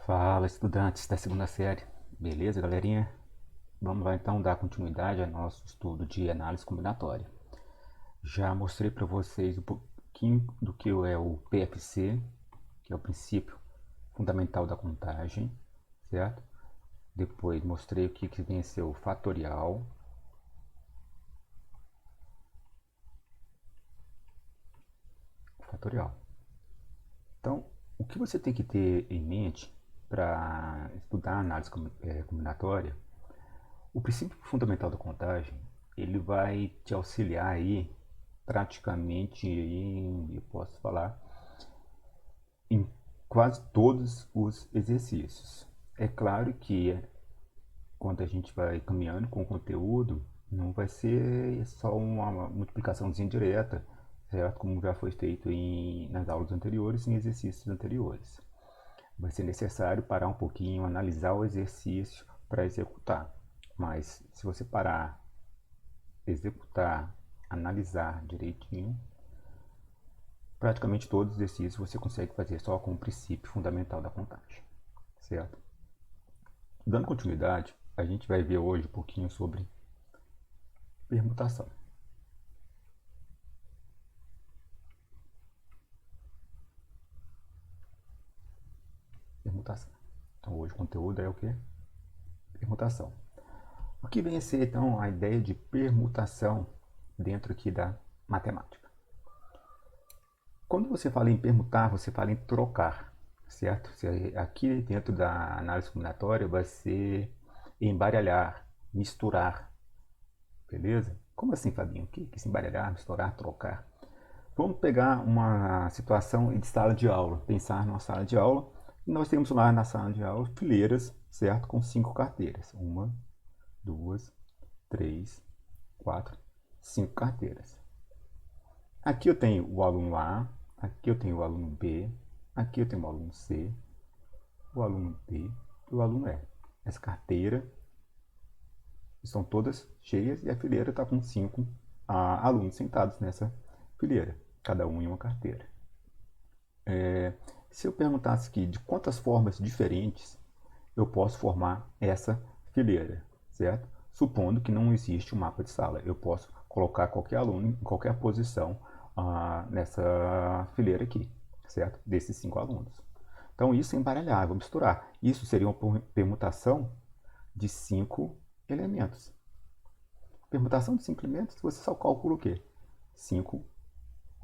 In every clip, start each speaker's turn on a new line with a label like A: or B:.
A: Fala, estudantes da segunda série. Beleza, galerinha? Vamos lá então dar continuidade ao nosso estudo de análise combinatória. Já mostrei para vocês um pouquinho do que é o PFC, que é o princípio fundamental da contagem, certo? Depois mostrei o que vem a ser o fatorial. Fatorial. Então, o que você tem que ter em mente para estudar a análise combinatória? O princípio fundamental da contagem, ele vai te auxiliar aí praticamente em, eu posso falar, em quase todos os exercícios. É claro que quando a gente vai caminhando com o conteúdo, não vai ser só uma multiplicaçãozinha direta, certo? Como já foi feito nas aulas anteriores, em exercícios anteriores. Vai ser necessário parar um pouquinho, analisar o exercício para executar. Mas se você parar, executar, analisar direitinho, praticamente todos os exercícios você consegue fazer só com o princípio fundamental da contagem, certo? Dando continuidade, a gente vai ver hoje um pouquinho sobre permutação. Permutação. Então hoje o conteúdo é o que? Permutação. O que vem a ser então a ideia de permutação dentro aqui da matemática? Quando você fala em permutar, você fala em trocar, certo? Aqui dentro da análise combinatória vai ser embaralhar, misturar, beleza? Como assim, Fabinho? O que se embaralhar, misturar, trocar? Vamos pegar uma situação de sala de aula, pensar numa sala de aula, e nós temos lá na sala de aula fileiras, certo? Com 5 carteiras. Uma, duas, três, quatro, 5 carteiras. Aqui eu tenho o aluno A, aqui eu tenho o aluno B, aqui eu tenho o aluno C, o aluno D e o aluno E. Essa carteira estão todas cheias e a fileira está com 5 alunos sentados nessa fileira, cada um em uma carteira. Se eu perguntasse aqui de quantas formas diferentes eu posso formar essa fileira, certo? Supondo que não existe um mapa de sala, eu posso colocar qualquer aluno em qualquer posição nessa fileira aqui, certo? Desses 5 alunos. Então isso é embaralhar, vou misturar. Isso seria uma permutação de 5 elementos. Permutação de 5 elementos, você só calcula o quê? 5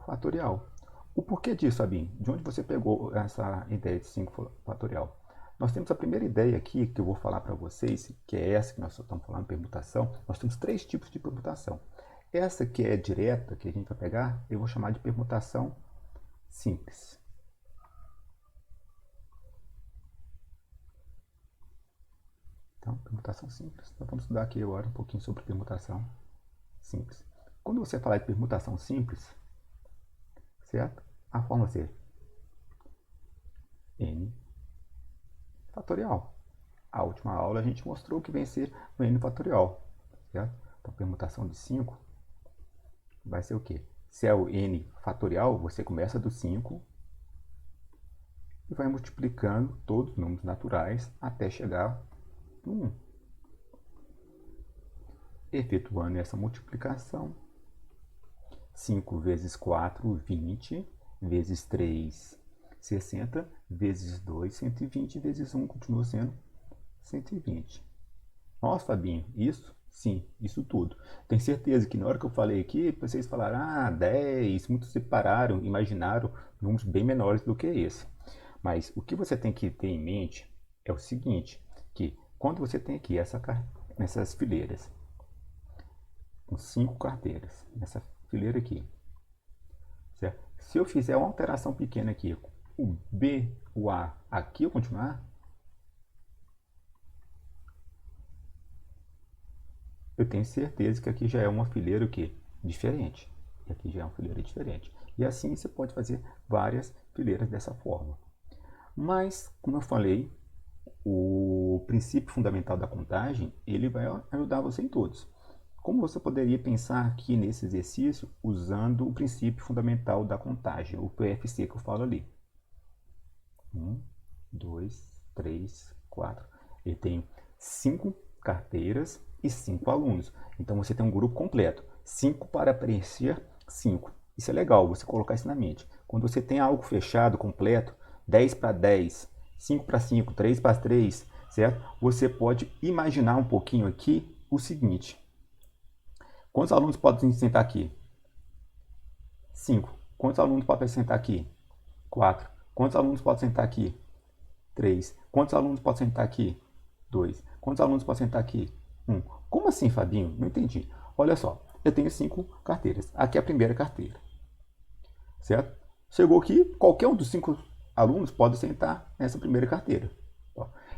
A: fatorial. O porquê disso, Sabine? De onde você pegou essa ideia de 5 fatorial? Nós temos a primeira ideia aqui, que eu vou falar para vocês, que é essa que nós estamos falando, permutação. Nós temos 3 tipos de permutação. Essa que é direta, que a gente vai pegar, eu vou chamar de permutação simples. Então, permutação simples. Nós vamos estudar aqui agora um pouquinho sobre permutação simples. Quando você falar de permutação simples, certo? A fórmula é n fatorial. A última aula a gente mostrou que vem ser o n fatorial, certo? Então, permutação de 5 vai ser o quê? Se é o n fatorial, você começa do 5 e vai multiplicando todos os números naturais até chegar no 1. Efetuando essa multiplicação, 5 vezes 4, 20, vezes 3, 60, vezes 2, 120, vezes 1 continua sendo 120. Nossa, Fabinho, isso? Sim, isso tudo. Tenho certeza que na hora que eu falei aqui, vocês falaram, 10, muitos separaram, imaginaram números bem menores do que esse. Mas o que você tem que ter em mente é o seguinte, que quando você tem aqui essas fileiras, com 5 carteiras, nessa fileira aqui, certo? Se eu fizer uma alteração pequena aqui, o B, o A, aqui eu continuar, eu tenho certeza que aqui já é uma fileira o quê? Diferente. E aqui já é uma fileira diferente. E assim você pode fazer várias fileiras dessa forma. Mas, como eu falei, o princípio fundamental da contagem, ele vai ajudar você em todos. Como você poderia pensar aqui nesse exercício usando o princípio fundamental da contagem, o PFC que eu falo ali? 1, 2, 3, 4. Ele tem 5 carteiras e 5 alunos. Então você tem um grupo completo. 5 para preencher 5. Isso é legal, você colocar isso na mente. Quando você tem algo fechado, completo, 10 para 10, 5 para 5, 3 para 3, certo? Você pode imaginar um pouquinho aqui o seguinte. Quantos alunos podem sentar aqui? 5. Quantos alunos podem sentar aqui? 4. Quantos alunos podem sentar aqui? 3. Quantos alunos podem sentar aqui? 2. Quantos alunos podem sentar aqui? 1. Como assim, Fabinho? Não entendi. Olha só, eu tenho 5 carteiras. Aqui é a primeira carteira. Certo? Chegou aqui, qualquer um dos 5 alunos pode sentar nessa primeira carteira.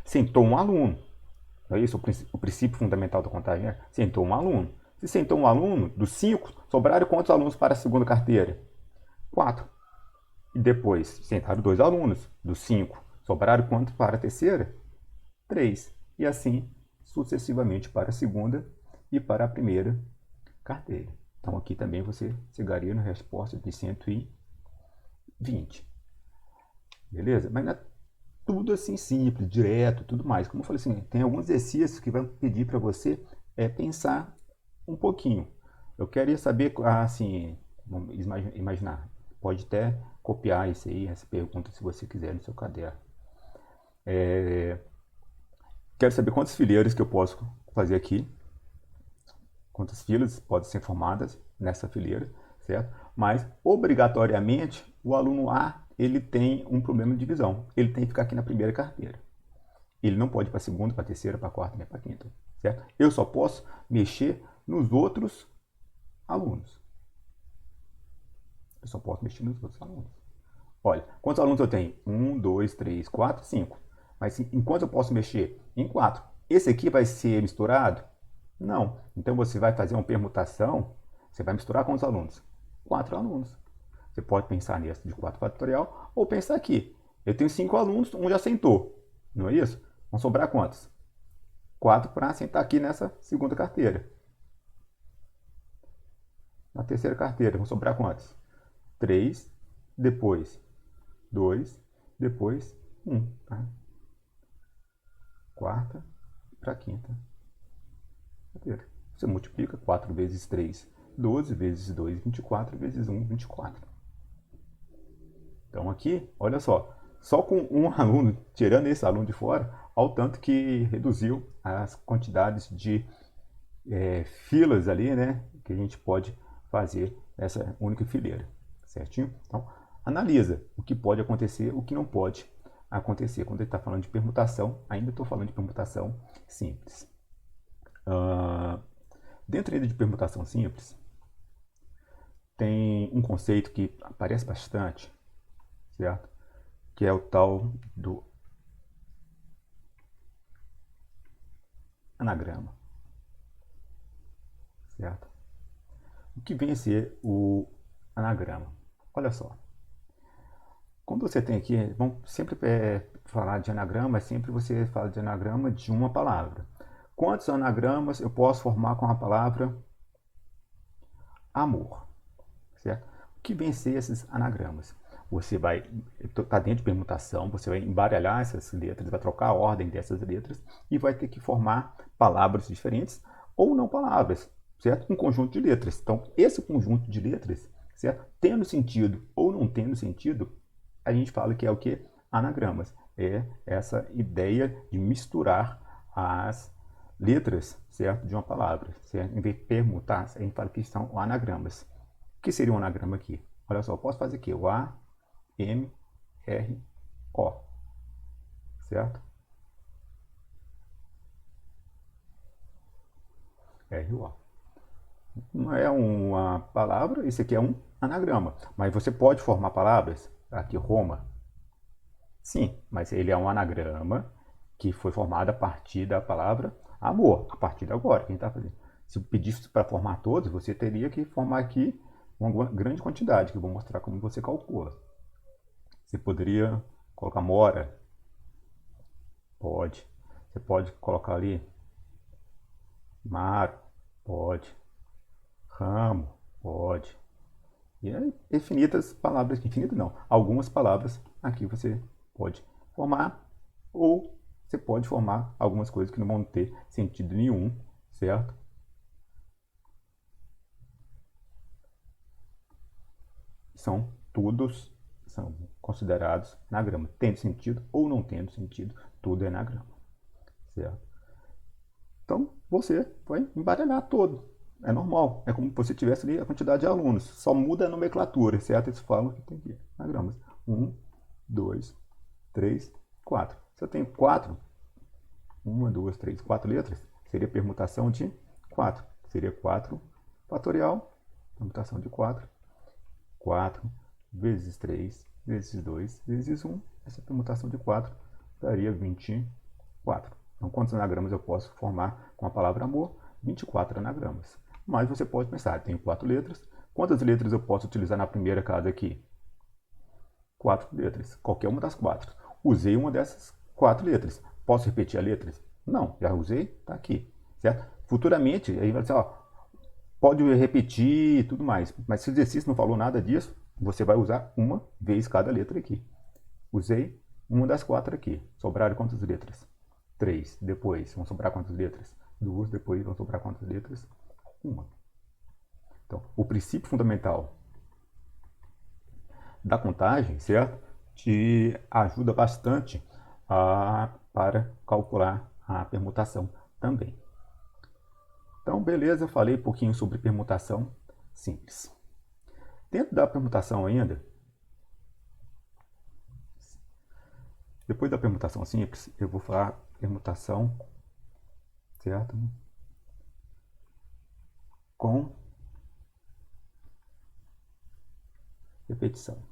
A: Sentou um aluno. Não é isso? O princípio fundamental da contagem é sentou um aluno. Se sentou um aluno, dos 5, sobraram quantos alunos para a segunda carteira? 4. E depois, sentaram 2 alunos, dos 5. Sobraram quantos para a terceira? 3. E assim, sucessivamente para a segunda e para a primeira carteira. Então, aqui também você chegaria na resposta de 120. Beleza? Mas não é tudo assim simples, direto, tudo mais. Como eu falei assim, tem alguns exercícios que vão pedir para você pensar um pouquinho. Eu queria saber, assim, vamos imaginar, pode até copiar isso aí, essa pergunta, se você quiser, no seu caderno. Quero saber quantas fileiras que eu posso fazer aqui, quantas filas podem ser formadas nessa fileira, certo? Mas, obrigatoriamente, o aluno A, ele tem um problema de visão. Ele tem que ficar aqui na primeira carteira. Ele não pode ir para a segunda, para a terceira, para a quarta, nem para a quinta, certo? Eu só posso mexer nos outros alunos. Eu só posso mexer nos outros alunos. Olha, quantos alunos eu tenho? 1, 2, 3, 4, 5. Mas em quantos eu posso mexer? Em 4. Esse aqui vai ser misturado? Não. Então você vai fazer uma permutação. Você vai misturar quantos alunos? 4 alunos. Você pode pensar nesse de 4 fatorial ou pensar aqui. Eu tenho 5 alunos, um já sentou. Não é isso? Vão sobrar quantos? 4 para sentar aqui nessa segunda carteira. Na terceira carteira, vão sobrar quantos? 3, depois 2, depois 1. Tá? Quarta para quinta carteira. Você multiplica 4 vezes 3, 12 vezes 2, 24 vezes 1, 24. Então aqui, olha só com um aluno, tirando esse aluno de fora, ao tanto que reduziu as quantidades de filas ali, né, que a gente pode fazer nessa única fileira, certinho? Então, analisa o que pode acontecer, o que não pode acontecer. Quando ele está falando de permutação, ainda estou falando de permutação simples. Dentro ainda de permutação simples, tem um conceito que aparece bastante, certo? Que é o tal do anagrama, certo? O que vem a ser o anagrama? Olha só. Quando você tem aqui, vamos sempre falar de anagrama, sempre você fala de anagrama de uma palavra. Quantos anagramas eu posso formar com a palavra amor? Certo? O que vem a ser esses anagramas? Você vai estar dentro de permutação, você vai embaralhar essas letras, vai trocar a ordem dessas letras e vai ter que formar palavras diferentes ou não palavras, certo? Um conjunto de letras. Então, esse conjunto de letras, certo? Tendo sentido ou não tendo sentido, a gente fala que é o que? Anagramas. É essa ideia de misturar as letras, certo? De uma palavra, certo? Em vez de permutar, a gente fala que são anagramas. O que seria um anagrama aqui? Olha só, eu posso fazer aqui o A, M, R, O, certo? R, O. Não é uma palavra, isso aqui é um anagrama. Mas você pode formar palavras, aqui Roma. Sim, mas ele é um anagrama que foi formado a partir da palavra amor, a partir de agora. Quem está fazendo? Se eu pedisse para formar todos, você teria que formar aqui uma grande quantidade, que eu vou mostrar como você calcula. Você poderia colocar mora? Pode. Você pode colocar ali mar? Pode. Ramo? Pode. E é infinitas palavras, infinitas não, algumas palavras aqui você pode formar ou você pode formar algumas coisas que não vão ter sentido nenhum, certo? São considerados nagrama, tendo sentido ou não tendo sentido, tudo é nagrama, certo? Então, você vai embaralhar todo. É normal. É como se você tivesse ali a quantidade de alunos. Só muda a nomenclatura, certo? Eles falam que tem aqui anagramas. 1, 2, 3, 4. Se eu tenho 4, 1, 2, 3, 4 letras, seria permutação de 4. Seria 4 fatorial, permutação de 4. 4 vezes 3 vezes 2 vezes 1. Essa permutação de 4 daria 24. Então, quantos anagramas eu posso formar com a palavra amor? 24 anagramas. Mas você pode pensar, tenho 4 letras. Quantas letras eu posso utilizar na primeira casa aqui? 4 letras. Qualquer uma das 4. Usei uma dessas 4 letras. Posso repetir a letra? Não, já usei, está aqui. Certo? Futuramente, aí vai dizer, ó, pode repetir e tudo mais. Mas se o exercício não falou nada disso, você vai usar uma vez cada letra aqui. Usei uma das 4 aqui. Sobraram quantas letras? 3. Depois vão sobrar quantas letras? 2. Depois vão sobrar quantas letras? 1. Então, o princípio fundamental da contagem, certo? Te ajuda bastante para calcular a permutação também. Então, beleza, falei um pouquinho sobre permutação simples. Dentro da permutação ainda, depois da permutação simples, eu vou falar permutação, certo? Com repetição.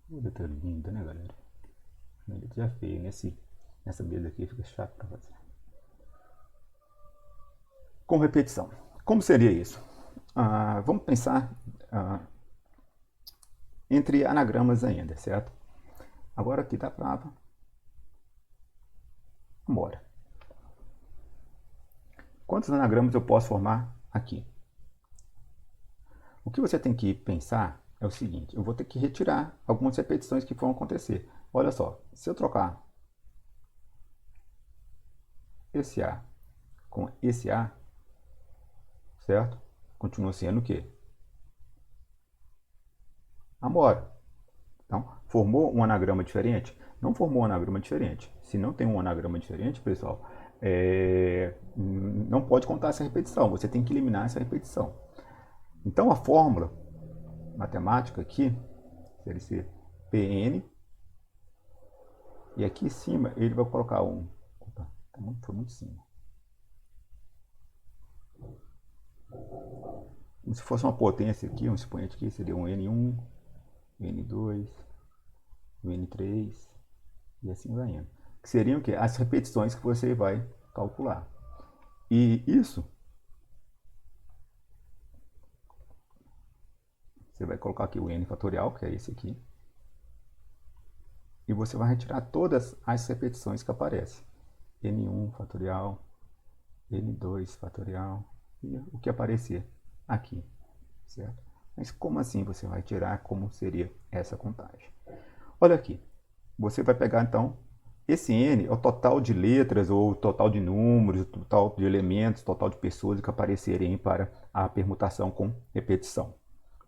A: O letra linda, né, galera? A letra já feia, nessa mesa aqui fica chato para fazer. Com repetição. Como seria isso? Vamos pensar entre anagramas ainda, certo? Agora aqui da prova. Bora. Quantos anagramas eu posso formar aqui? O que você tem que pensar é o seguinte, eu vou ter que retirar algumas repetições que vão acontecer. Olha só, se eu trocar esse A com esse A, certo? Continua sendo o quê? Amora. Então, formou um anagrama diferente? Não formou um anagrama diferente. Se não tem um anagrama diferente, pessoal, não pode contar essa repetição. Você tem que eliminar essa repetição. Então, a fórmula matemática aqui seria ser Pn. E aqui em cima ele vai colocar um. Opa, foi muito em cima. Como se fosse uma potência aqui, um expoente aqui seria um N1, N2, N3 e assim vai indo. Que seriam o quê? As repetições que você vai calcular. E isso você vai colocar aqui o N fatorial, que é esse aqui. E você vai retirar todas as repetições que aparecem. N1 fatorial, N2 fatorial e o que aparecer aqui, certo? Mas como assim você vai tirar? Como seria essa contagem? Olha aqui, você vai pegar então, esse N é o total de letras, ou total de números, total de elementos, total de pessoas que aparecerem para a permutação com repetição,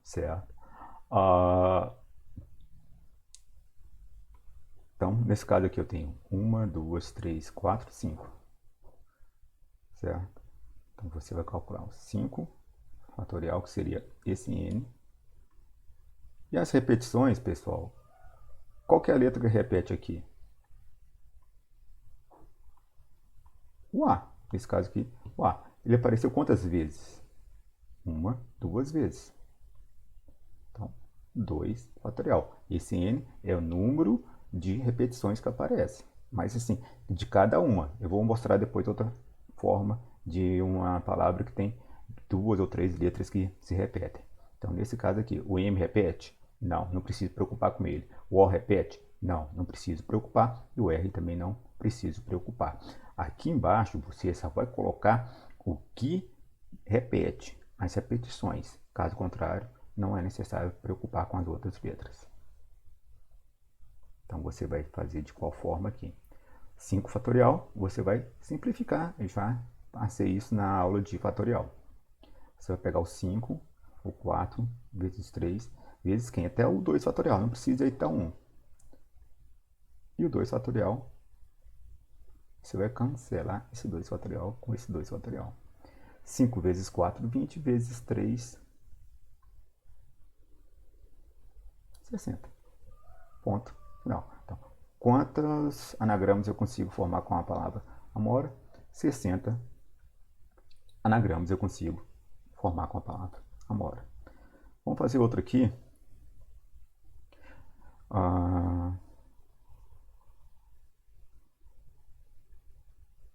A: certo? Então, nesse caso aqui eu tenho 1, 2, 3, 4, 5, certo? Então você vai calcular o 5 fatorial, que seria esse N. E as repetições, pessoal, qual que é a letra que repete aqui? O A. Nesse caso aqui, o A. Ele apareceu quantas vezes? 1, 2 vezes. Então, 2 fatorial. Esse N é o número de repetições que aparece. Mas assim, de cada uma. Eu vou mostrar depois outra forma de uma palavra que tem 2 ou 3 letras que se repetem. Então, nesse caso aqui, o M repete? Não, não preciso preocupar com ele. O O repete? Não, não preciso preocupar. E o R também não preciso preocupar. Aqui embaixo, você só vai colocar o que repete, as repetições. Caso contrário, não é necessário preocupar com as outras letras. você vai fazer de qual forma aqui? 5 fatorial, você vai simplificar. Eu já passei isso na aula de fatorial. Você vai pegar o 5, o 4, vezes 3, vezes quem? Até o 2 fatorial, não precisa ir até 1. E o 2 fatorial, você vai cancelar esse 2 fatorial com esse 2 fatorial. 5 vezes 4, 20, vezes 3, 60. Ponto final. Então, quantos anagramas eu consigo formar com a palavra amora? 60 anagramas eu consigo formar com a palavra amora. Vamos fazer outro aqui.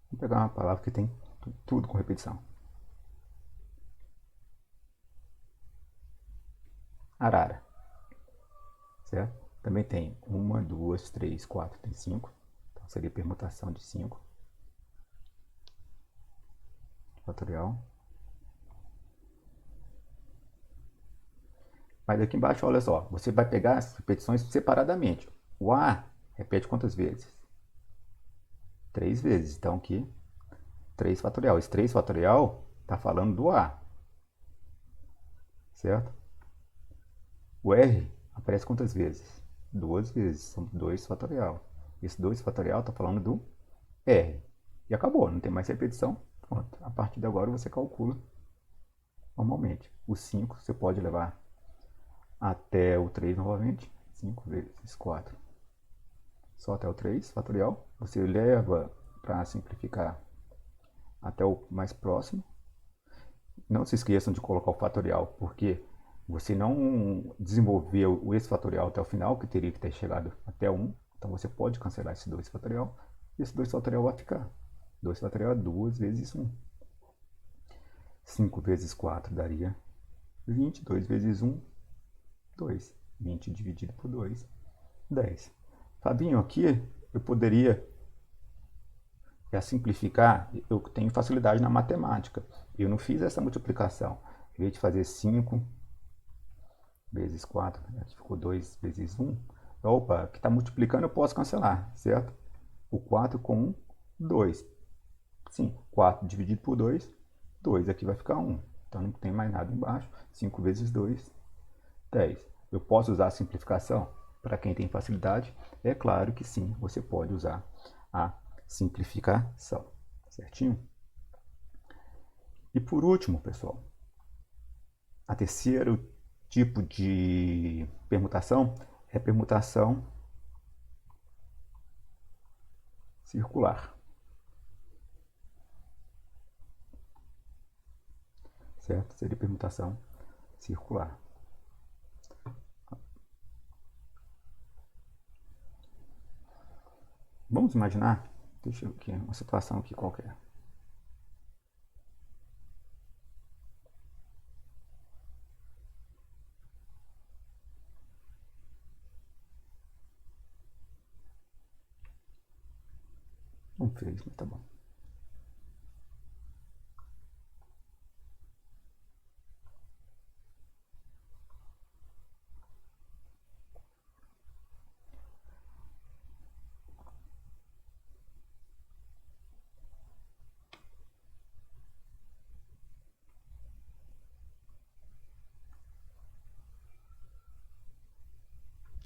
A: Vou pegar uma palavra que tem tudo com repetição. Arara. Certo? Também tem 1, 2, 3, 4, tem 5. Então seria permutação de 5. Fatorial. Mas aqui embaixo, olha só, você vai pegar as repetições separadamente. O A repete quantas vezes? 3 vezes. Então aqui, 3 fatorial. Esse 3 fatorial está falando do A. Certo? O R aparece quantas vezes? 2 vezes. São 2 fatorial. Esse 2 fatorial está falando do R. E acabou, não tem mais repetição. Pronto. A partir de agora você calcula normalmente. O 5 você pode levar até o 3 novamente. 5 vezes 4. Só até o 3 fatorial. Você leva para simplificar até o mais próximo. Não se esqueçam de colocar o fatorial, porque você não desenvolveu esse fatorial até o final, que teria que ter chegado até 1. Então você pode cancelar esse 2 fatorial. E esse 2 fatorial vai ficar. 2 fatorial é 2 vezes 1. 5 vezes 4 daria 20. 2 vezes 1, 2. 20 dividido por 2, 10. Fabinho, aqui eu poderia simplificar. Eu tenho facilidade na matemática. Eu não fiz essa multiplicação. Em vez de fazer 5 vezes 4, aqui ficou 2 vezes 1. Opa, que está multiplicando eu posso cancelar, certo? O 4 com 1, 2. Sim, 4 dividido por 2, 2. Aqui vai ficar 1. Então não tem mais nada embaixo. 5 vezes 2, 10. Eu posso usar a simplificação? Para quem tem facilidade, é claro que sim, você pode usar a simplificação. Certinho? E por último, pessoal, a terceiro tipo de permutação é a permutação circular. Certo? Seria permutação circular. Vamos imaginar, deixa eu aqui, uma situação aqui qualquer. Não fez, mas tá bom.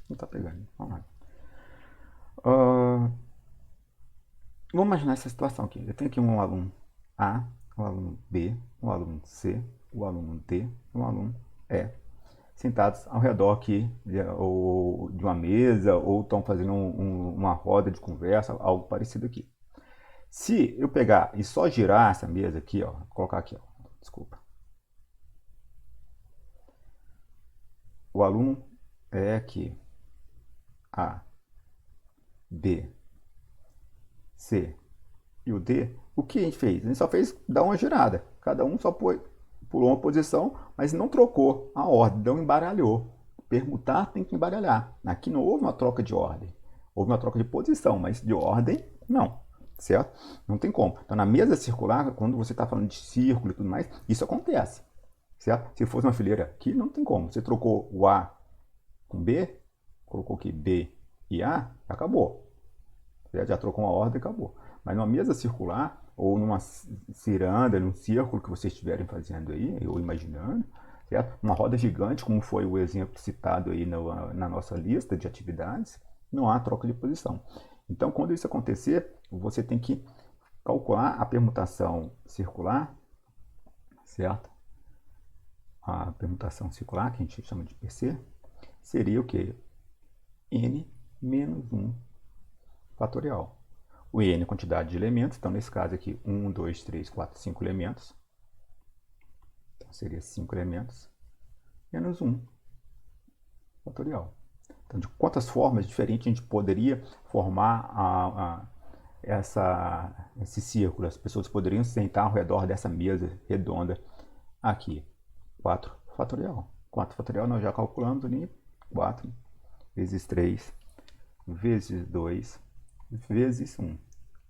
A: Não tá pegando. Vamos lá. Vamos imaginar essa situação aqui. Eu tenho aqui um aluno A, um aluno B, um aluno C, um aluno D, um aluno E, sentados ao redor aqui ou de uma mesa, ou estão fazendo uma roda de conversa, algo parecido aqui. Se eu pegar e só girar essa mesa aqui, ó, vou colocar aqui, ó, desculpa. O aluno é aqui. A, B, C e o D, o que a gente fez? A gente só fez dar uma girada. Cada um só pulou uma posição, mas não trocou a ordem, não embaralhou. Permutar tem que embaralhar. Aqui não houve uma troca de ordem. Houve uma troca de posição, mas de ordem, não. Certo? Não tem como. Então, na mesa circular, quando você está falando de círculo e tudo mais, isso acontece. Certo? Se fosse uma fileira aqui, não tem como. Você trocou o A com B, colocou aqui B e A, acabou. Já trocou uma ordem e acabou. Mas numa mesa circular, ou numa ciranda, num círculo que vocês estiverem fazendo aí, ou imaginando, certo? Uma roda gigante, como foi o exemplo citado aí na nossa lista de atividades, não há troca de posição. Então, quando isso acontecer, você tem que calcular a permutação circular, certo? A permutação circular, que a gente chama de PC, seria o quê? N menos 1 fatorial. O n é a quantidade de elementos, então nesse caso aqui, 1, 2, 3, 4, 5 elementos. Então seria 5 elementos, menos 1 fatorial. Então, de quantas formas diferentes a gente poderia formar esse círculo? As pessoas poderiam sentar ao redor dessa mesa redonda aqui. 4 fatorial. 4 fatorial nós já calculamos ali. 4 vezes 3 vezes 2 vezes 1.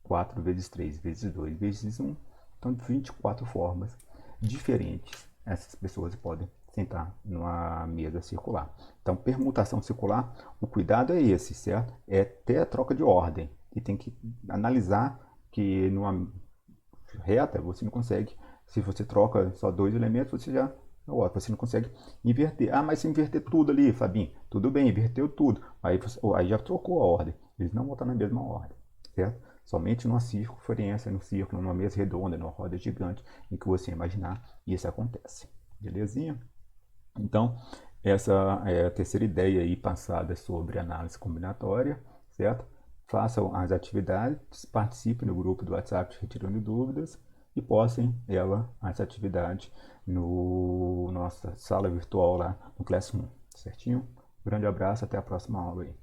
A: 4 vezes 3 vezes 2 vezes 1. Então, 24 formas diferentes essas pessoas podem sentar numa mesa circular. Então, permutação circular, o cuidado é esse, certo? É ter a troca de ordem. E tem que analisar que numa reta você não consegue, se você troca só 2 elementos, você não consegue inverter. Ah, mas se inverter tudo ali, Fabinho, tudo bem, inverteu tudo. Aí já trocou a ordem. Eles não vão estar na mesma ordem, certo? Somente numa circunferência, num círculo, numa mesa redonda, numa roda gigante, em que você imaginar, isso acontece. Belezinha? Então, essa é a terceira ideia aí passada sobre análise combinatória, certo? Façam as atividades, participem no grupo do WhatsApp Retirando Dúvidas e postem essa atividade no nossa sala virtual lá no Classroom, certinho? Grande abraço, até a próxima aula aí.